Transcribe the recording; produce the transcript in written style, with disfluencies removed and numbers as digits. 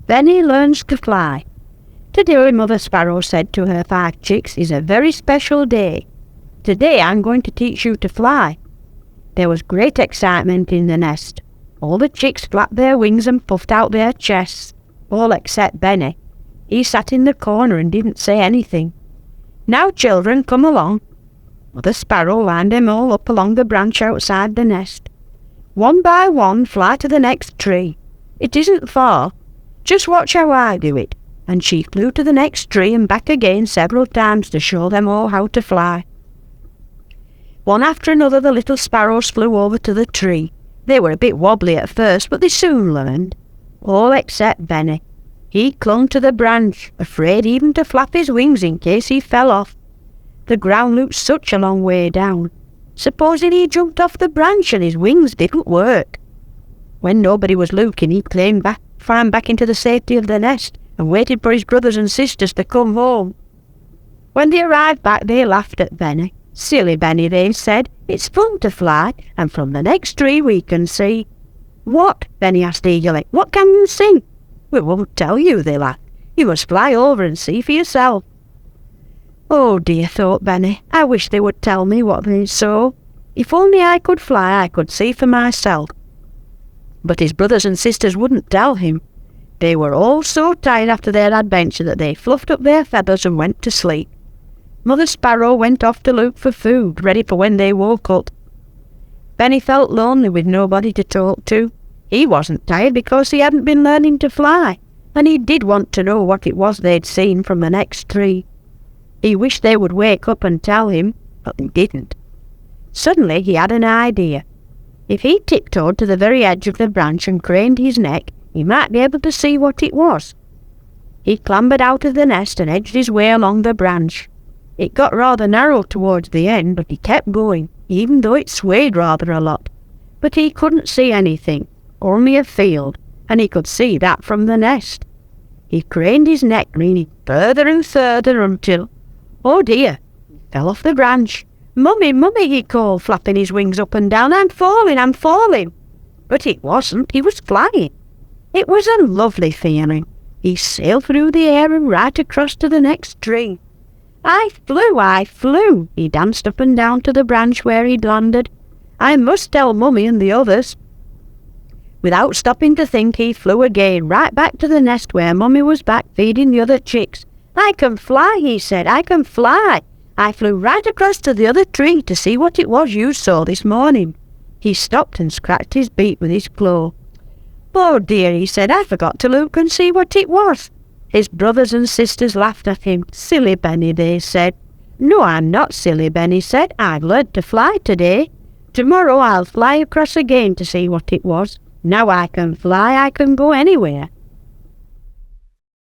Benny Learns to Fly. Today Mother Sparrow said to her 5 chicks is a very special day. Today I'm going to teach you to fly. There was great excitement in the nest. All the chicks flapped their wings and puffed out their chests, all except Benny. He sat in the corner and didn't say anything. Now children, come along. Mother Sparrow lined them all up along the branch outside the nest. One by one fly to the next tree. It isn't far. Just watch how I do it. And she flew to the next tree and back again several times to show them all how to fly. One after another the little sparrows flew over to the tree. They were a bit wobbly at first, but they soon learned. All except Benny. He clung to the branch, afraid even to flap his wings in case he fell off. The ground looked such a long way down. Supposing he jumped off the branch and his wings didn't work. When nobody was looking, he climbed back into the safety of the nest and waited for his brothers and sisters to come home. When they arrived back, they laughed at Benny. Silly Benny, they said. It's fun to fly, and from the next tree we can see. What? Benny asked eagerly. What can you see? We won't tell you, they laughed. You must fly over and see for yourself. Oh dear, thought Benny, I wish they would tell me what they saw. If only I could fly, I could see for myself. But his brothers and sisters wouldn't tell him. They were all so tired after their adventure that they fluffed up their feathers and went to sleep. Mother Sparrow went off to look for food, ready for when they woke up. Benny felt lonely with nobody to talk to. He wasn't tired because he hadn't been learning to fly, and he did want to know what it was they'd seen from the next tree. He wished they would wake up and tell him, but they didn't. Suddenly he had an idea. If he tiptoed to the very edge of the branch and craned his neck, he might be able to see what it was. He clambered out of the nest and edged his way along the branch. It got rather narrow towards the end, but he kept going, even though it swayed rather a lot. But he couldn't see anything, only a field, and he could see that from the nest. He craned his neck, leaning further and further until, oh dear, he fell off the branch. Mummy, Mummy, he called, flapping his wings up and down. I'm falling, I'm falling. But it wasn't, he was flying. It was a lovely feeling. He sailed through the air and right across to the next tree. I flew, he danced up and down to the branch where he'd landed. I must tell Mummy and the others. Without stopping to think, he flew again, right back to the nest where Mummy was back feeding the other chicks. I can fly, he said, I can fly. I flew right across to the other tree to see what it was you saw this morning. He stopped and scratched his beak with his claw. Oh dear, he said, I forgot to look and see what it was. His brothers and sisters laughed at him. Silly Benny, they said. No, I'm not silly, Benny said. I've learned to fly today. Tomorrow I'll fly across again to see what it was. Now I can fly, I can go anywhere.